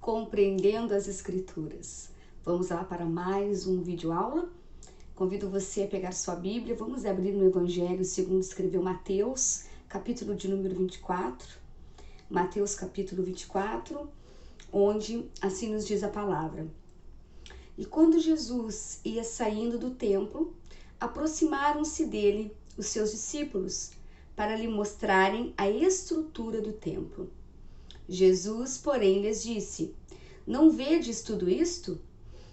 Compreendendo as Escrituras. Vamos lá para mais um vídeo aula. Convido você a pegar sua Bíblia, vamos abrir no Evangelho segundo escreveu Mateus, capítulo de número 24. Mateus capítulo 24, onde assim nos diz a palavra. E quando Jesus ia saindo do templo, aproximaram-se dele os seus discípulos, para lhe mostrarem a estrutura do templo. Jesus, porém, lhes disse: Não vedes tudo isto?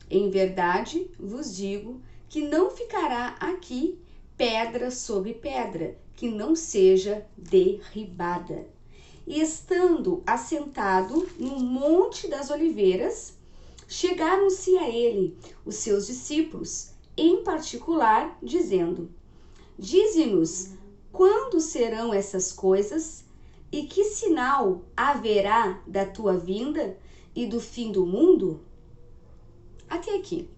Em verdade vos digo que não ficará aqui pedra sobre pedra, que não seja derribada. E estando assentado no Monte das Oliveiras, chegaram-se a ele os seus discípulos, em particular, dizendo: Dize-nos, quando serão essas coisas? E que sinal haverá da tua vinda e do fim do mundo? Até aqui.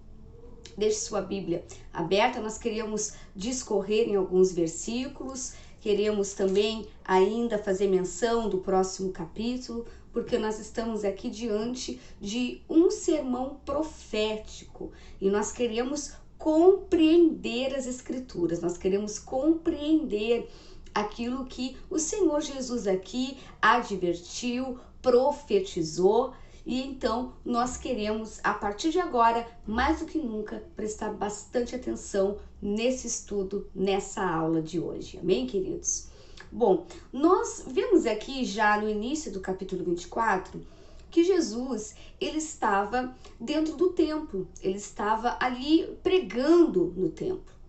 Deixe sua Bíblia aberta, nós queríamos discorrer em alguns versículos, queremos também ainda fazer menção do próximo capítulo, porque nós estamos aqui diante de um sermão profético e nós queremos compreender as Escrituras, nós queremos compreender aquilo que o Senhor Jesus aqui advertiu, profetizou. E então nós queremos, a partir de agora, mais do que nunca, prestar bastante atenção nesse estudo, nessa aula de hoje. Amém, queridos? Bom, nós vemos aqui já no início do capítulo 24 que Jesus, ele estava dentro do templo, ele estava ali pregando no templo.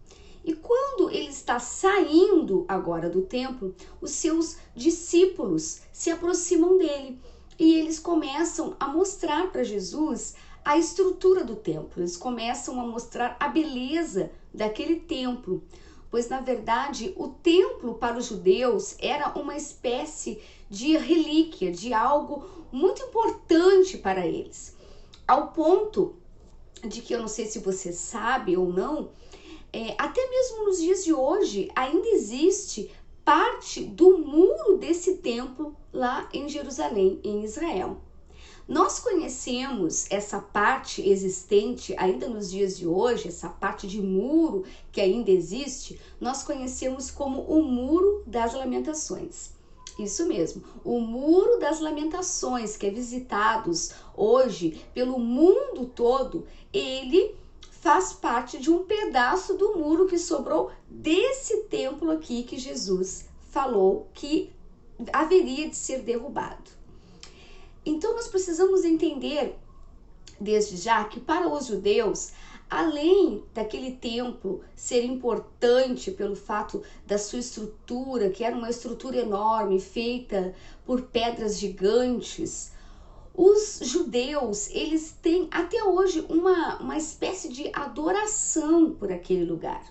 E quando ele está saindo agora do templo, os seus discípulos se aproximam dele. E eles começam a mostrar para Jesus a estrutura do templo. Eles começam a mostrar a beleza daquele templo. Pois, na verdade, o templo para os judeus era uma espécie de relíquia, de algo muito importante para eles. Ao ponto de que, eu não sei se você sabe ou não, até mesmo nos dias de hoje, ainda existe parte do muro desse templo lá em Jerusalém, em Israel. Nós conhecemos essa parte existente ainda nos dias de hoje, essa parte de muro que ainda existe, nós conhecemos como o Muro das Lamentações. Isso mesmo, o Muro das Lamentações, que é visitado hoje pelo mundo todo, ele faz parte de um pedaço do muro que sobrou desse templo aqui que Jesus falou que haveria de ser derrubado. Então nós precisamos entender desde já que para os judeus, além daquele templo ser importante pelo fato da sua estrutura, que era uma estrutura enorme, feita por pedras gigantes, os judeus, eles têm até hoje uma espécie de adoração por aquele lugar.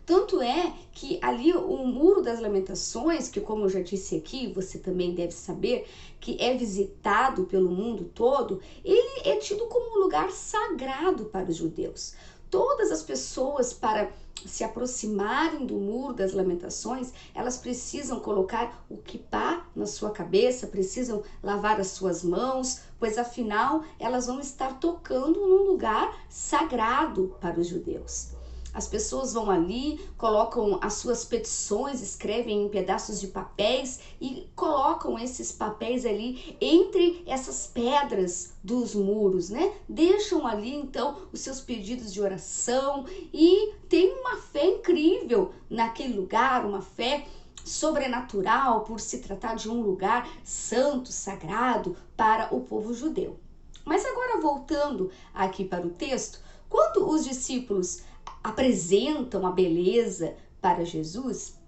Tanto é que ali o Muro das Lamentações, que como eu já disse aqui, você também deve saber, que é visitado pelo mundo todo, ele é tido como um lugar sagrado para os judeus. Todas as pessoas, para se aproximarem do Muro das Lamentações, elas precisam colocar o quipá na sua cabeça, precisam lavar as suas mãos, pois afinal elas vão estar tocando num lugar sagrado para os judeus. As pessoas vão ali, colocam as suas petições, escrevem em pedaços de papéis e colocam esses papéis ali entre essas pedras dos muros, né? Deixam ali então os seus pedidos de oração e tem uma fé incrível naquele lugar, uma fé sobrenatural por se tratar de um lugar santo, sagrado para o povo judeu. Mas agora voltando aqui para o texto, quando os discípulos apresentam a beleza para Jesus,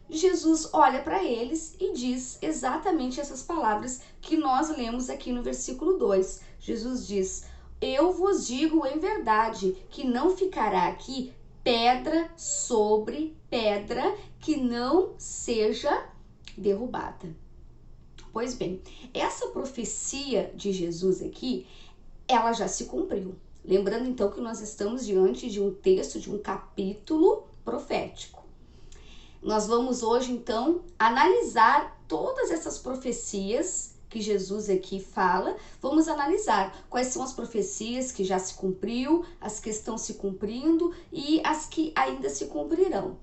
Jesus olha para eles e diz exatamente essas palavras que nós lemos aqui no versículo 2. Jesus diz: Eu vos digo em verdade que não ficará aqui pedra sobre pedra que não seja derrubada. Pois bem, essa profecia de Jesus aqui, ela já se cumpriu. Lembrando então que nós estamos diante de um texto, de um capítulo profético. Nós vamos hoje então analisar todas essas profecias que Jesus aqui fala, vamos analisar quais são as profecias que já se cumpriu, as que estão se cumprindo e as que ainda se cumprirão.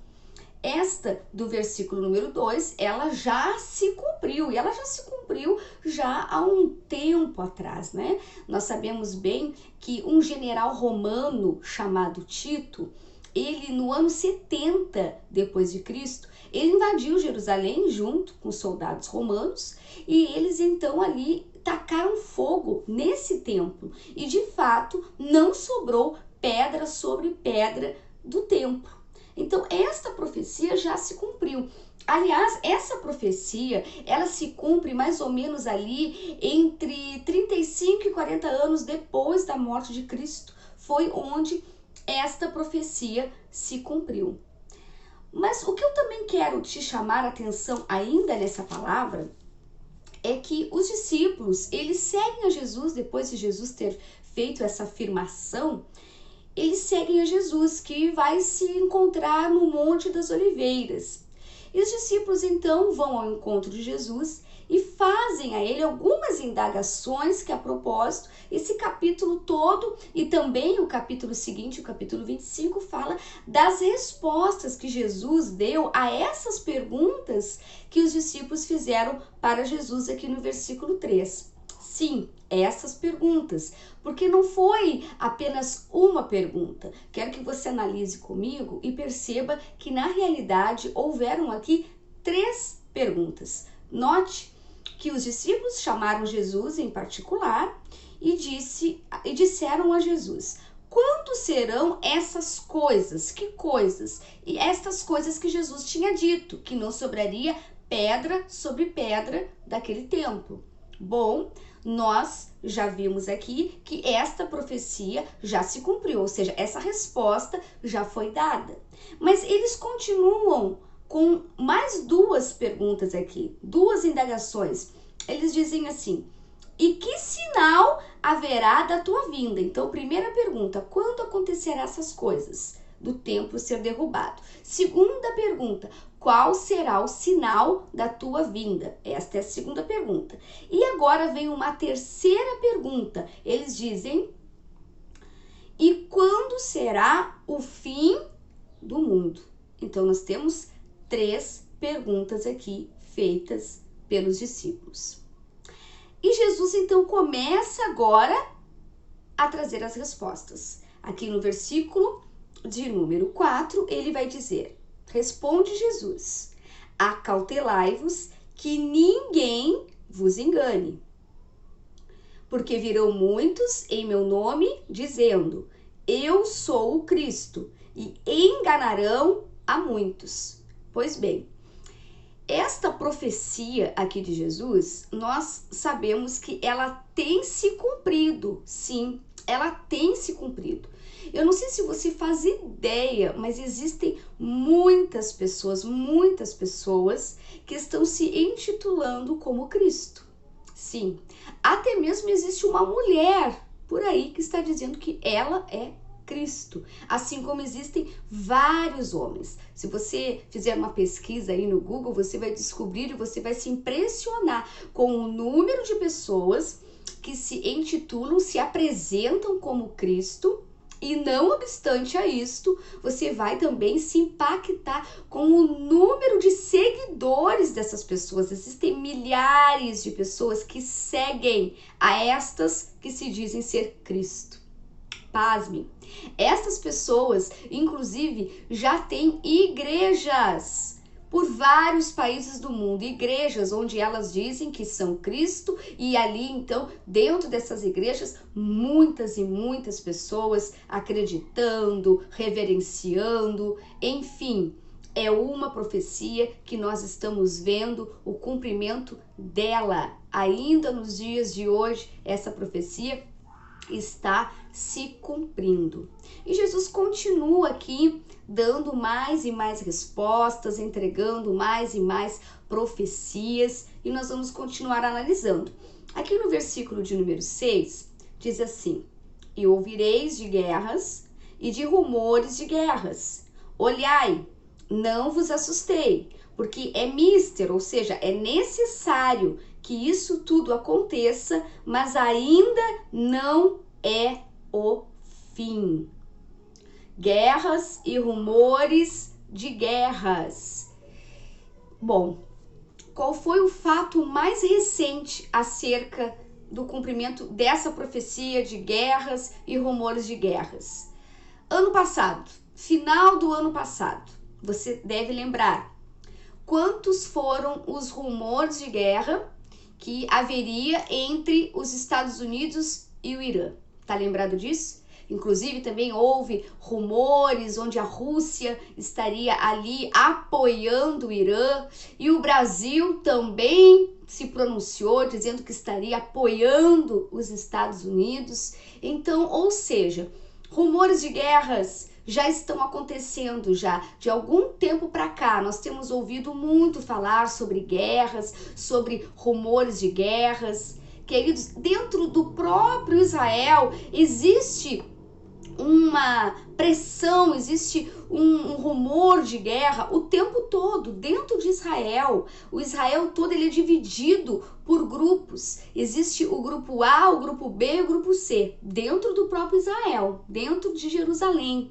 Esta do versículo número 2, ela já se cumpriu, e ela já se cumpriu já há um tempo atrás, né? Nós sabemos bem que um general romano chamado Tito, ele no ano 70 depois de Cristo, ele invadiu Jerusalém junto com soldados romanos, e eles então ali tacaram fogo nesse templo, e de fato não sobrou pedra sobre pedra do templo. Então, esta profecia já se cumpriu. Aliás, essa profecia, ela se cumpre mais ou menos ali entre 35 e 40 anos depois da morte de Cristo. Foi onde esta profecia se cumpriu. Mas o que eu também quero te chamar a atenção ainda nessa palavra é que os discípulos, eles seguem a Jesus depois de Jesus ter feito essa afirmação. Eles seguem a Jesus, que vai se encontrar no Monte das Oliveiras. E os discípulos então vão ao encontro de Jesus e fazem a ele algumas indagações que, a propósito, esse capítulo todo e também o capítulo seguinte, o capítulo 25, fala das respostas que Jesus deu a essas perguntas que os discípulos fizeram para Jesus aqui no versículo 3. Sim, essas perguntas, porque não foi apenas uma pergunta. Quero que você analise comigo e perceba que na realidade houveram aqui 3 perguntas. Note que os discípulos chamaram Jesus em particular e disseram a Jesus: quando serão essas coisas? Que coisas? E estas coisas que Jesus tinha dito, que não sobraria pedra sobre pedra daquele templo. Bom, nós já vimos aqui que esta profecia já se cumpriu, ou seja, essa resposta já foi dada. Mas eles continuam com mais 2 perguntas aqui, 2 indagações. Eles dizem assim: e que sinal haverá da tua vinda? Então, primeira pergunta: quando acontecerão essas coisas do templo ser derrubado? Segunda pergunta: qual será o sinal da tua vinda? Esta é a segunda pergunta. E agora vem uma terceira pergunta. Eles dizem: e quando será o fim do mundo? Então, nós temos 3 perguntas aqui feitas pelos discípulos. E Jesus, então, começa agora a trazer as respostas. Aqui no versículo de número 4, ele vai dizer: responde Jesus: acautelai-vos que ninguém vos engane. Porque virão muitos em meu nome, dizendo: eu sou o Cristo, e enganarão a muitos. Pois bem, esta profecia aqui de Jesus, nós sabemos que ela tem se cumprido. Sim, ela tem se cumprido. Eu não sei se você faz ideia, mas existem muitas pessoas que estão se intitulando como Cristo. Sim, até mesmo existe uma mulher por aí que está dizendo que ela é Cristo, assim como existem vários homens. Se você fizer uma pesquisa aí no Google, você vai descobrir e você vai se impressionar com o número de pessoas que se intitulam, se apresentam como Cristo. E não obstante a isto, você vai também se impactar com o número de seguidores dessas pessoas. Existem milhares de pessoas que seguem a estas que se dizem ser Cristo. Pasme, estas pessoas, inclusive, já têm igrejas por vários países do mundo, igrejas onde elas dizem que são Cristo, e ali então, dentro dessas igrejas, muitas e muitas pessoas acreditando, reverenciando, enfim, é uma profecia que nós estamos vendo o cumprimento dela. Ainda nos dias de hoje, essa profecia está se cumprindo. E Jesus continua aqui dando mais e mais respostas, entregando mais e mais profecias, e nós vamos continuar analisando. Aqui no versículo de número 6, diz assim: e ouvireis de guerras e de rumores de guerras. Olhai, não vos assustei, porque é mister, ou seja, é necessário que isso tudo aconteça, mas ainda não é o fim. Guerras e rumores de guerras. Bom, qual foi o fato mais recente acerca do cumprimento dessa profecia de guerras e rumores de guerras? Ano passado, final do ano passado, você deve lembrar quantos foram os rumores de guerra que haveria entre os Estados Unidos e o Irã. Tá lembrado disso? Inclusive também houve rumores onde a Rússia estaria ali apoiando o Irã, e o Brasil também se pronunciou dizendo que estaria apoiando os Estados Unidos. Então, ou seja, rumores de guerras já estão acontecendo já de algum tempo para cá. Nós temos ouvido muito falar sobre guerras, sobre rumores de guerras. Queridos, dentro do próprio Israel existe uma pressão, existe um rumor de guerra o tempo todo dentro de Israel. O Israel todo ele é dividido por grupos. Existe o grupo A, o grupo B e o grupo C dentro do próprio Israel, dentro de Jerusalém.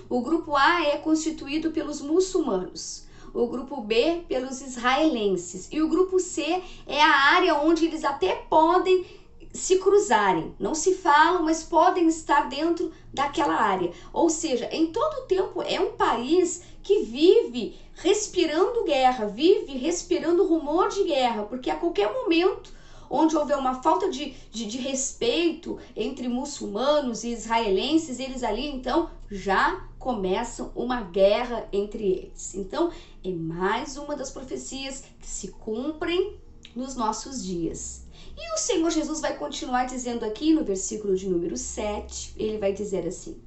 O grupo A é constituído pelos muçulmanos, o grupo B pelos israelenses e o grupo C é a área onde eles até podem se cruzarem, não se falam, mas podem estar dentro daquela área. Ou seja, em todo o tempo é um país que vive respirando guerra, vive respirando rumor de guerra, porque a qualquer momento onde houver uma falta de respeito entre muçulmanos e israelenses, eles ali então já começam uma guerra entre eles. Então é mais uma das profecias que se cumprem nos nossos dias. E o Senhor Jesus vai continuar dizendo aqui no versículo de número 7, ele vai dizer assim: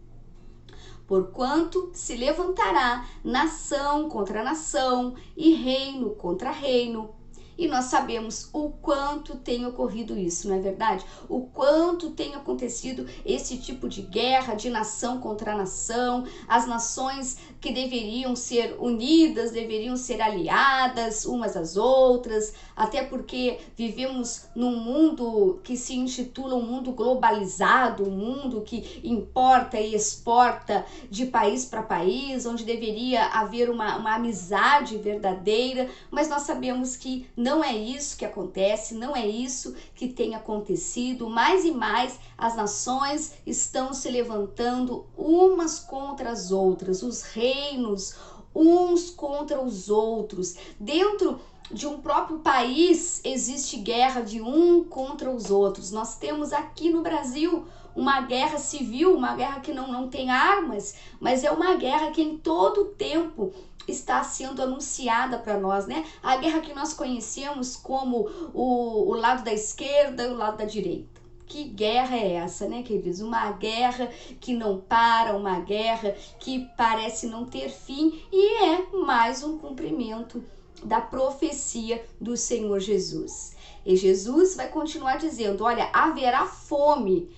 porquanto se levantará nação contra nação e reino contra reino. E nós sabemos o quanto tem ocorrido isso, não é verdade? O quanto tem acontecido esse tipo de guerra de nação contra nação, as nações que deveriam ser unidas, deveriam ser aliadas umas às outras, até porque vivemos num mundo que se intitula um mundo globalizado, um mundo que importa e exporta de país para país, onde deveria haver uma amizade verdadeira, mas nós sabemos que não é isso que acontece, não é isso que tem acontecido. Mais e mais as nações estão se levantando umas contra as outras, os reinos uns contra os outros. Dentro de um próprio país existe guerra de um contra os outros. Nós temos aqui no Brasil uma guerra civil, uma guerra que não tem armas, mas é uma guerra que em todo o tempo está sendo anunciada para nós, né? A guerra que nós conhecemos como o lado da esquerda e o lado da direita. Que guerra é essa, né, queridos? Uma guerra que não para, uma guerra que parece não ter fim, e é mais um cumprimento da profecia do Senhor Jesus. E Jesus vai continuar dizendo, olha, haverá fome,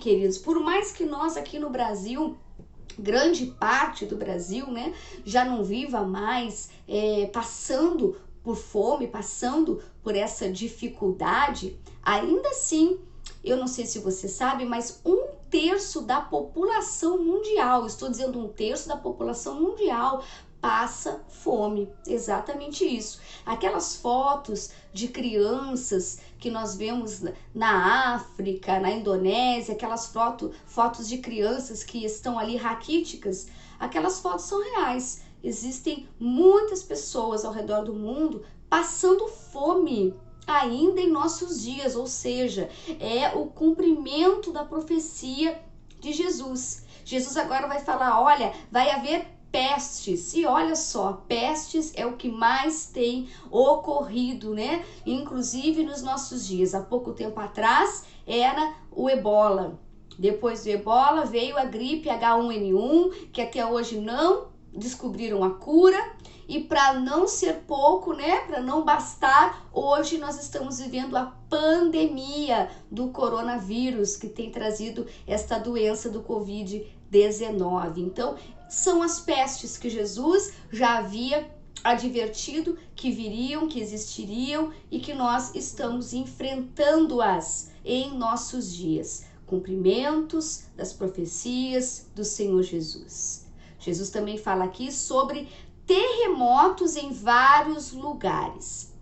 queridos, por mais que nós aqui no Brasil, grande parte do Brasil, né, já não viva mais passando por fome, passando por essa dificuldade, ainda assim, eu não sei se você sabe, mas 1/3 da população mundial, estou dizendo 1/3 da população mundial, passa fome, exatamente isso. Aquelas fotos de crianças que nós vemos na África, na Indonésia, aquelas fotos de crianças que estão ali raquíticas, aquelas fotos são reais. Existem muitas pessoas ao redor do mundo passando fome ainda em nossos dias, ou seja, é o cumprimento da profecia de Jesus. Jesus agora vai falar, olha, vai haver pestes, e olha só, pestes é o que mais tem ocorrido, né? Inclusive nos nossos dias. Há pouco tempo atrás era o ebola. Depois do ebola veio a gripe H1N1, que até hoje não descobriram a cura. E para não ser pouco, né, para não bastar, hoje nós estamos vivendo a pandemia do coronavírus, que tem trazido esta doença do Covid-19. Então, são as pestes que Jesus já havia advertido que viriam, que existiriam e que nós estamos enfrentando-as em nossos dias. Cumprimentos das profecias do Senhor Jesus. Jesus também fala aqui sobre terremotos em vários lugares.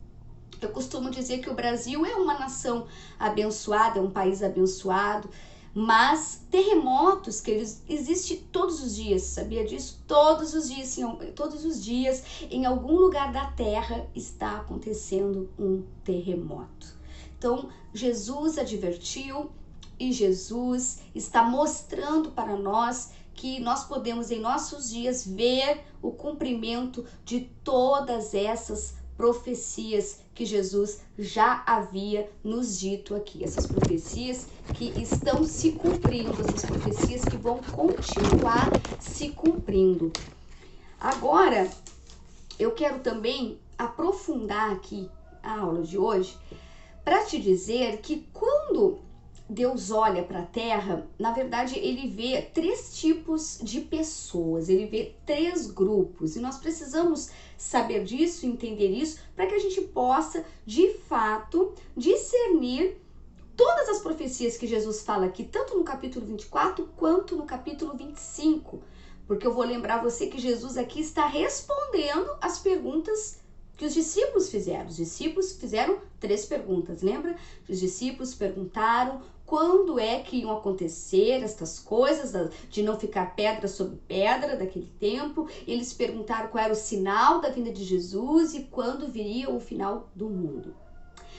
Eu costumo dizer que o Brasil é uma nação abençoada, é um país abençoado, mas terremotos que eles existem todos os dias, sabia disso? Todos os dias, em algum lugar da terra está acontecendo um terremoto. Então, Jesus advertiu e Jesus está mostrando para nós que nós podemos em nossos dias ver o cumprimento de todas essas profecias que Jesus já havia nos dito aqui, essas profecias que estão se cumprindo, essas profecias que vão continuar se cumprindo. Agora, eu quero também aprofundar aqui a aula de hoje para te dizer que quando Deus olha para a terra, na verdade ele vê 3 tipos de pessoas, ele vê 3 grupos e nós precisamos saber disso, entender isso, para que a gente possa de fato discernir todas as profecias que Jesus fala aqui, tanto no capítulo 24 quanto no capítulo 25, porque eu vou lembrar você que Jesus aqui está respondendo as perguntas que os discípulos fizeram. Os discípulos fizeram 3 perguntas, lembra? Os discípulos perguntaram quando é que iam acontecer estas coisas, de não ficar pedra sobre pedra daquele tempo. Eles perguntaram qual era o sinal da vinda de Jesus e quando viria o final do mundo.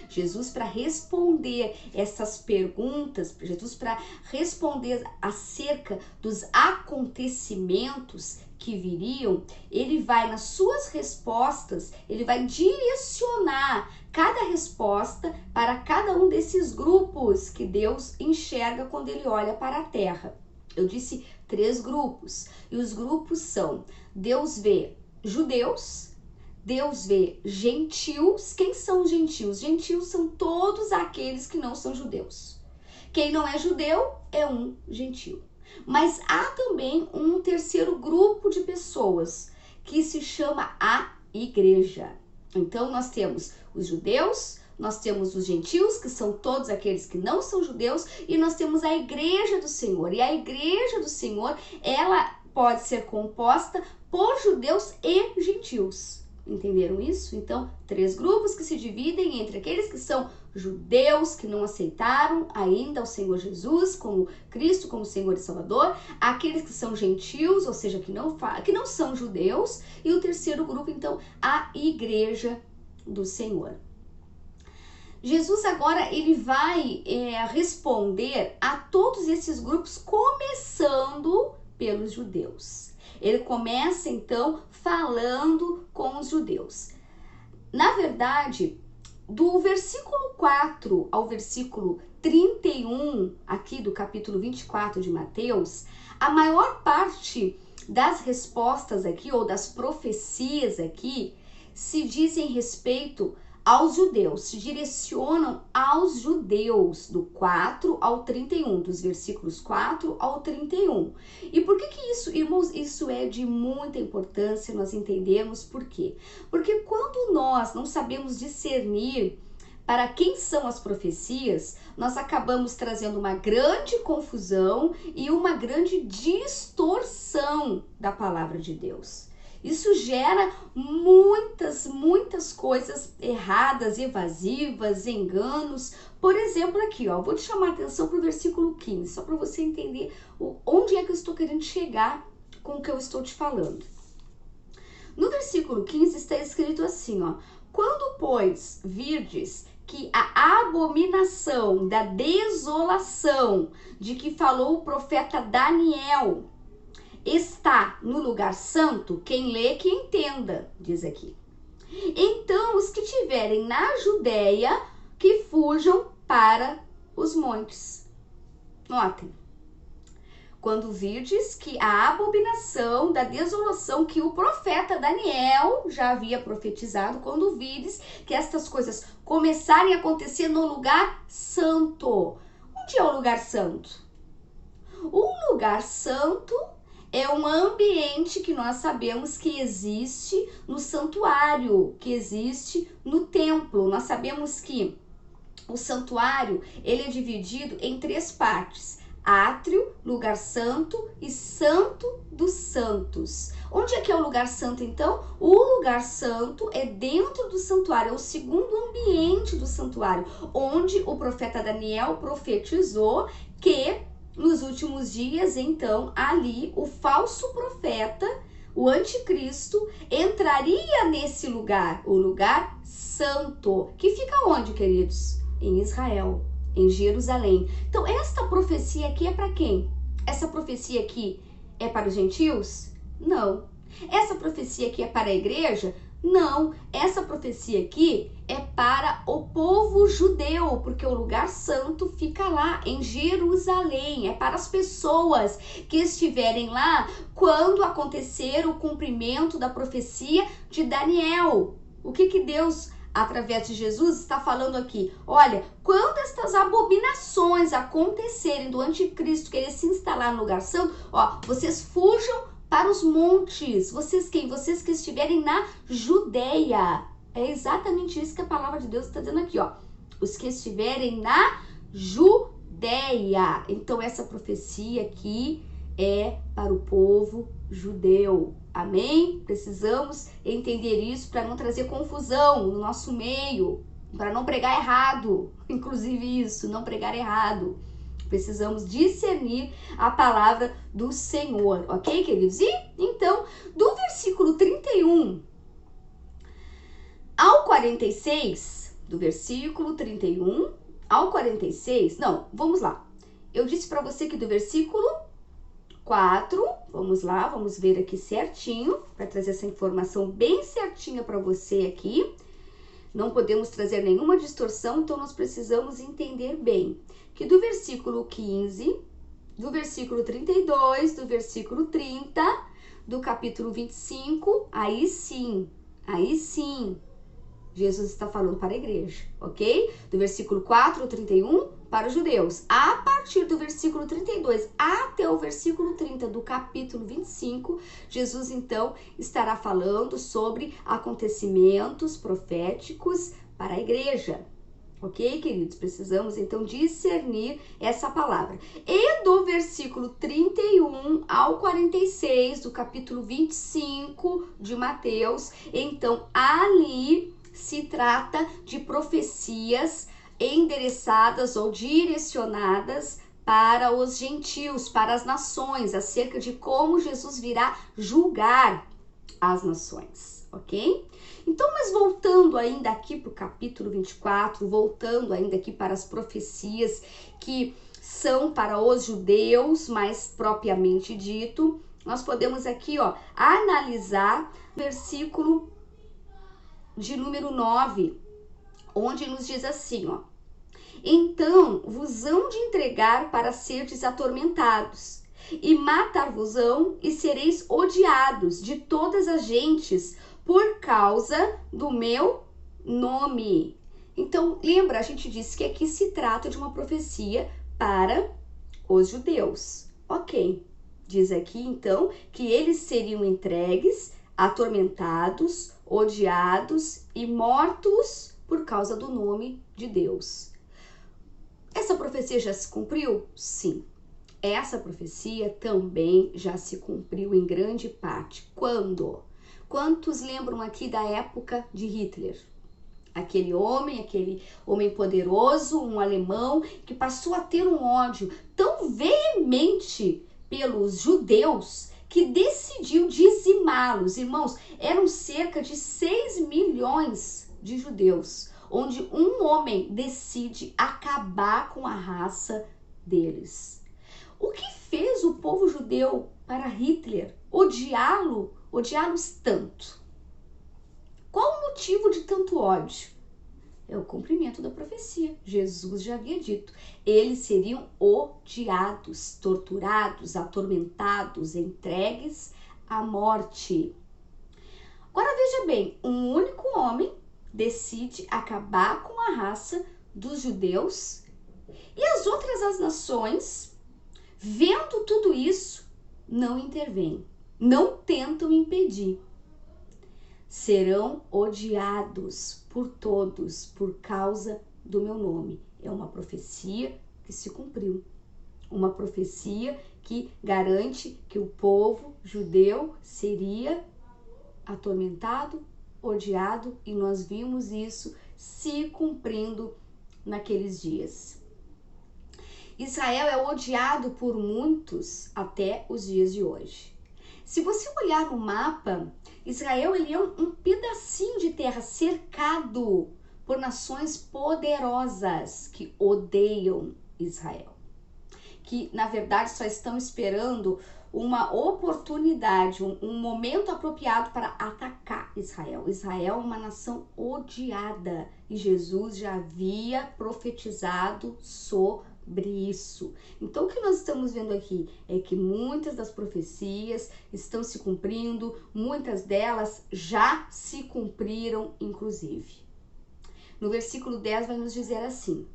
Jesus, para responder essas perguntas, Jesus, para responder acerca dos acontecimentos que viriam, ele vai nas suas respostas, ele vai direcionar cada resposta para cada um desses grupos que Deus enxerga quando ele olha para a terra. Eu disse 3 grupos, e os grupos são: Deus vê judeus, Deus vê gentios. Quem são os gentios? Gentios são todos aqueles que não são judeus. Quem não é judeu é um gentio. Mas há também um terceiro grupo de pessoas que se chama a igreja. Então nós temos os judeus, nós temos os gentios, que são todos aqueles que não são judeus, e nós temos a igreja do Senhor. E a igreja do Senhor, ela pode ser composta por judeus e gentios. Entenderam isso? Então, 3 grupos que se dividem entre aqueles que são judeus, que não aceitaram ainda o Senhor Jesus como Cristo, como Senhor e Salvador, aqueles que são gentios, ou seja, que não são judeus, e o terceiro grupo, então, a igreja do Senhor. Jesus agora ele vai responder a todos esses grupos, começando pelos judeus. Ele começa então falando com os judeus. Na verdade, do versículo 4 ao versículo 31, aqui do capítulo 24 de Mateus, a maior parte das respostas aqui, ou das profecias aqui, se dizem respeito aos judeus, se direcionam aos judeus, do 4 ao 31, dos versículos 4 ao 31. E por que isso, irmãos, isso é de muita importância nós entendermos por quê? Porque quando nós não sabemos discernir para quem são as profecias, nós acabamos trazendo uma grande confusão e uma grande distorção da palavra de Deus. Isso gera muitas coisas erradas, evasivas, enganos. Por exemplo, aqui, ó, vou te chamar a atenção para o versículo 15, só para você entender onde é que eu estou querendo chegar com o que eu estou te falando. No versículo 15 está escrito assim, ó: quando, pois, virdes que a abominação da desolação de que falou o profeta Daniel está no lugar santo, quem lê que entenda, diz aqui. Então os que tiverem na Judéia, que fujam para os montes. Notem, quando virdes que a abominação da desolação que o profeta Daniel já havia profetizado, quando virdes que estas coisas começarem a acontecer no lugar santo. Onde é o lugar santo? O lugar santo é um ambiente que nós sabemos que existe no santuário, que existe no templo. Nós sabemos que o santuário, ele é dividido em 3 partes: átrio, lugar santo e santo dos santos. Onde é que é o lugar santo, então? O lugar santo é dentro do santuário, é o segundo ambiente do santuário, onde o profeta Daniel profetizou que nos últimos dias, então, ali o falso profeta, o anticristo, entraria nesse lugar, o lugar santo, que fica onde, queridos? Em Israel, em Jerusalém. Então, esta profecia aqui é para quem? Essa profecia aqui é para os gentios? Não. Essa profecia aqui é para a igreja? Não. Essa profecia aqui é para o povo judeu, porque o lugar santo fica lá em Jerusalém. É para as pessoas que estiverem lá quando acontecer o cumprimento da profecia de Daniel. O que Deus, através de Jesus, está falando aqui? Olha, quando estas abominações acontecerem do anticristo querer se instalar no lugar santo, ó, vocês fujam para os montes. Vocês quem? Vocês que estiverem na Judeia. É exatamente isso que a palavra de Deus está dizendo aqui, ó. Os que estiverem na Judeia. Então essa profecia aqui é para o povo judeu. Amém? Precisamos entender isso para não trazer confusão no nosso meio, para não pregar errado. Inclusive isso, não pregar errado. Precisamos discernir a palavra do Senhor, ok, queridos? E então, do versículo 31 ao 46, do versículo 31 ao 46, não, vamos lá. Eu disse para você que do versículo 4, vamos lá, vamos ver aqui certinho, para trazer essa informação bem certinha para você aqui. Não podemos trazer nenhuma distorção, então nós precisamos entender bem que do versículo 15, do versículo 32, do versículo 30, do capítulo 25, aí sim, Jesus está falando para a igreja, ok? Do versículo 4 ao 31, para os judeus. A partir do versículo 32 até o versículo 30 do capítulo 25, Jesus então estará falando sobre acontecimentos proféticos para a igreja. Ok, queridos? Precisamos então discernir essa palavra. E do versículo 31 ao 46 do capítulo 25 de Mateus, então ali se trata de profecias endereçadas ou direcionadas para os gentios, para as nações, acerca de como Jesus virá julgar as nações, ok? Então, mas voltando ainda aqui para o capítulo 24, voltando ainda aqui para as profecias que são para os judeus, mais propriamente dito, nós podemos aqui, ó, analisar o versículo de número 9, onde nos diz assim, ó: então vos hão de entregar para serdes atormentados, e matar-vos-ão, e sereis odiados de todas as gentes por causa do meu nome. Então, lembra, a gente disse que aqui se trata de uma profecia para os judeus. Ok, diz aqui então que eles seriam entregues, atormentados, odiados e mortos por causa do nome de Deus. Essa profecia já se cumpriu? Sim. Essa profecia também já se cumpriu em grande parte. Quando? Quantos lembram aqui da época de Hitler? Aquele homem poderoso, um alemão, que passou a ter um ódio tão veemente pelos judeus que decidiu dizimá-los. Irmãos, eram cerca de 6 milhões de judeus, onde um homem decide acabar com a raça deles. O que fez o povo judeu para Hitler odiá-los tanto? Qual o motivo de tanto ódio? É o cumprimento da profecia. Jesus já havia dito. Eles seriam odiados, torturados, atormentados, entregues à morte. Agora veja bem, um único homem decide acabar com a raça dos judeus e as outras nações, vendo tudo isso, não intervêm, não tentam impedir. Serão odiados por todos por causa do meu nome. É uma profecia que se cumpriu. Uma profecia que garante que o povo judeu seria atormentado, odiado, e nós vimos isso se cumprindo naqueles dias. Israel é odiado por muitos até os dias de hoje. Se você olhar no mapa, Israel ele é um pedacinho de terra cercado por nações poderosas que odeiam Israel, que na verdade só estão esperando uma oportunidade, um momento apropriado para atacar Israel. Israel é uma nação odiada e Jesus já havia profetizado sobre isso. Então o que nós estamos vendo aqui é que muitas das profecias estão se cumprindo, muitas delas já se cumpriram inclusive. No versículo 10 vai nos dizer assim: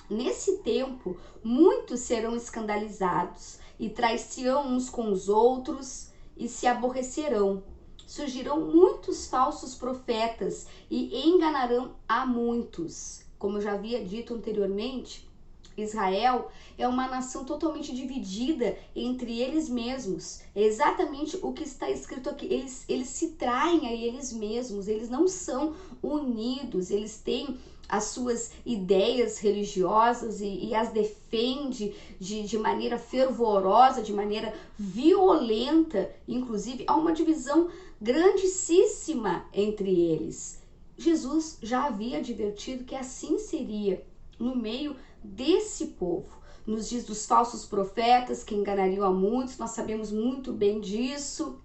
nesse tempo, muitos serão escandalizados e trair-se-ão uns com os outros e se aborrecerão. Surgirão muitos falsos profetas e enganarão a muitos. Como eu já havia dito anteriormente, Israel é uma nação totalmente dividida entre eles mesmos. É exatamente o que está escrito aqui. Eles se traem a eles mesmos, eles não são unidos, eles têm as suas ideias religiosas e as defende de maneira fervorosa, de maneira violenta. Inclusive, há uma divisão grandíssima entre eles. Jesus já havia advertido que assim seria no meio desse povo. Nos diz dos falsos profetas que enganariam a muitos, nós sabemos muito bem disso.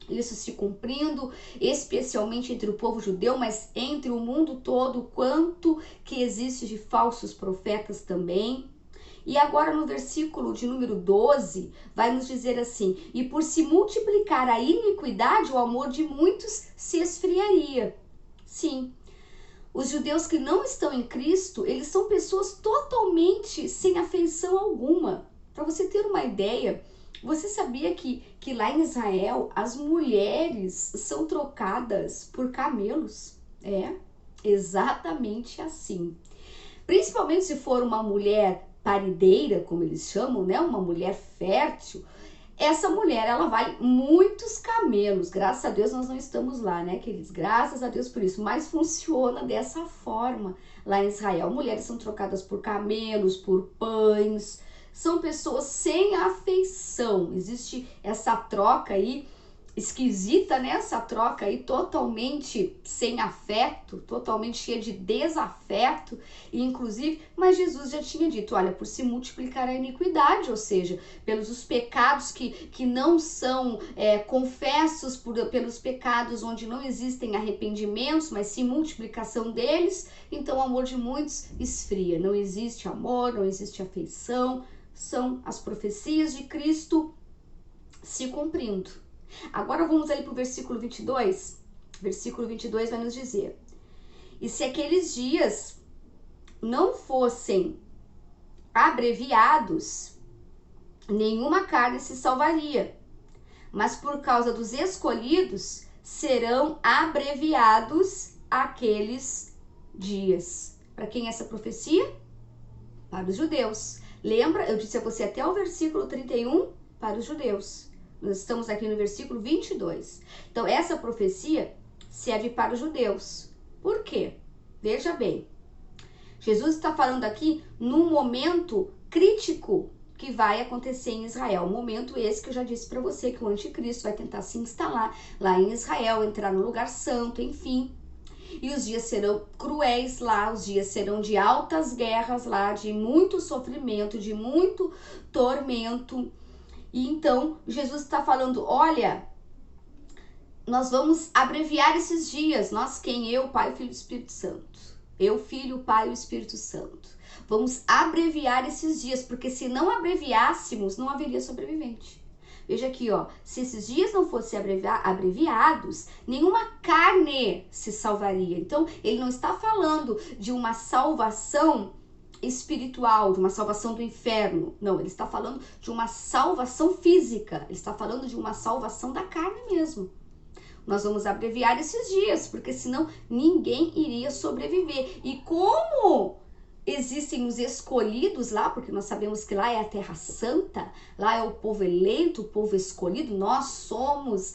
Isso se cumprindo, especialmente entre o povo judeu, mas entre o mundo todo, quanto que existe de falsos profetas também. E agora no versículo de número 12, vai nos dizer assim: e por se multiplicar a iniquidade, o amor de muitos se esfriaria. Sim, os judeus que não estão em Cristo, eles são pessoas totalmente sem afeição alguma. Para você ter uma ideia, você sabia que lá em Israel as mulheres são trocadas por camelos? É, exatamente assim. Principalmente se for uma mulher parideira, como eles chamam, né? Uma mulher fértil. Essa mulher, ela vale muitos camelos. Graças a Deus nós não estamos lá, né, queridos? Graças a Deus por isso. Mas funciona dessa forma lá em Israel. Mulheres são trocadas por camelos, por pães. São pessoas sem afeição. Existe essa troca aí esquisita, né? Essa troca aí totalmente sem afeto, totalmente cheia de desafeto, e inclusive, mas Jesus já tinha dito, olha, por se multiplicar a iniquidade, ou seja, pelos os pecados que não são confessos, pelos pecados onde não existem arrependimentos, mas sim multiplicação deles, então o amor de muitos esfria, não existe amor, não existe afeição, são as profecias de Cristo se cumprindo. Agora vamos ali para o versículo 22. Versículo 22 vai nos dizer: e se aqueles dias não fossem abreviados, nenhuma carne se salvaria, mas por causa dos escolhidos serão abreviados aqueles dias. Para quem é essa profecia? Para os judeus. Lembra, eu disse a você até o versículo 31, para os judeus. Nós estamos aqui no versículo 22. Então, essa profecia serve para os judeus. Por quê? Veja bem. Jesus está falando aqui num momento crítico que vai acontecer em Israel. Um momento esse que eu já disse para você, que o anticristo vai tentar se instalar lá em Israel, entrar no lugar santo, enfim. E os dias serão cruéis lá, os dias serão de altas guerras lá, de muito sofrimento, de muito tormento. E então, Jesus está falando, olha, nós vamos abreviar esses dias. Nós quem? Eu, Pai, Filho e Espírito Santo. Eu, Filho, Pai e o Espírito Santo. Vamos abreviar esses dias, porque se não abreviássemos, não haveria sobrevivente. Veja aqui, ó, se esses dias não fossem abreviados, nenhuma carne se salvaria. Então, ele não está falando de uma salvação espiritual, de uma salvação do inferno. Não, ele está falando de uma salvação física. Ele está falando de uma salvação da carne mesmo. Nós vamos abreviar esses dias, porque senão ninguém iria sobreviver. E como existem os escolhidos lá, porque nós sabemos que lá é a Terra Santa, lá é o povo eleito, o povo escolhido, nós somos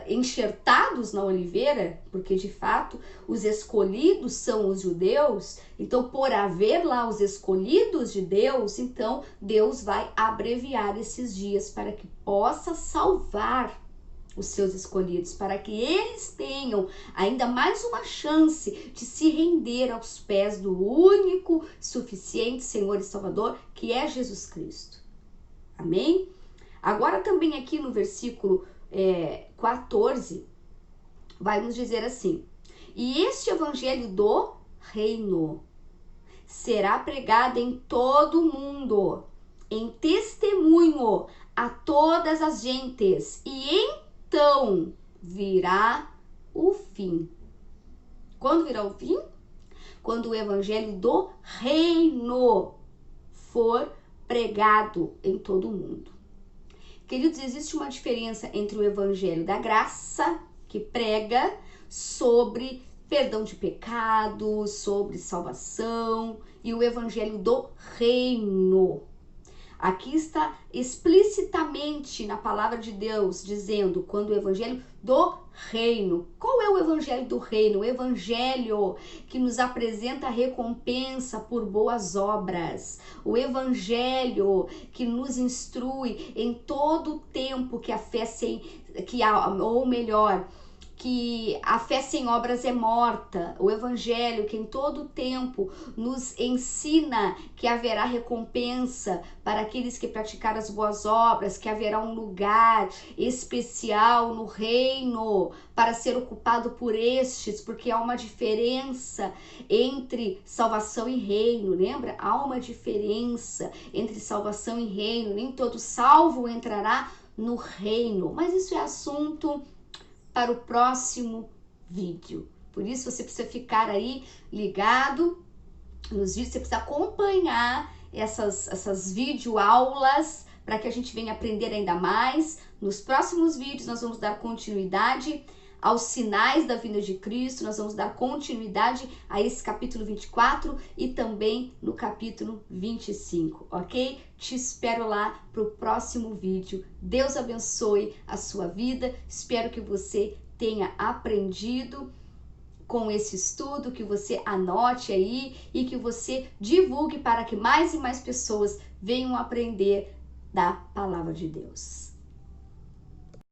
enxertados na oliveira, porque de fato os escolhidos são os judeus. Então, por haver lá os escolhidos de Deus, então Deus vai abreviar esses dias para que possa salvar os seus escolhidos, para que eles tenham ainda mais uma chance de se render aos pés do único, suficiente Senhor e Salvador, que é Jesus Cristo. Amém? Agora também aqui no versículo 14, vai nos dizer assim: e este evangelho do reino será pregado em todo o mundo, em testemunho a todas as gentes, e então virá o fim. Quando virá o fim? Quando o evangelho do reino for pregado em todo o mundo. Queridos, existe uma diferença entre o evangelho da graça, que prega sobre perdão de pecados, sobre salvação, e o evangelho do reino. Aqui está explicitamente na palavra de Deus dizendo quando o evangelho do reino. Qual é o evangelho do reino? O evangelho que nos apresenta a recompensa por boas obras. O evangelho que nos instrui em todo o tempo que a fé que a fé sem obras é morta. O evangelho que em todo o tempo nos ensina que haverá recompensa para aqueles que praticaram as boas obras, que haverá um lugar especial no reino para ser ocupado por estes, porque há uma diferença entre salvação e reino, lembra? Há uma diferença entre salvação e reino, nem todo salvo entrará no reino, mas isso é assunto para o próximo vídeo. Por isso você precisa ficar aí ligado nos vídeos, você precisa acompanhar essas videoaulas para que a gente venha aprender ainda mais. Nos próximos vídeos nós vamos dar continuidade aos sinais da vinda de Cristo, nós vamos dar continuidade a esse capítulo 24 e também no capítulo 25, ok? Te espero lá para o próximo vídeo. Deus abençoe a sua vida, espero que você tenha aprendido com esse estudo, que você anote aí e que você divulgue para que mais e mais pessoas venham aprender da palavra de Deus.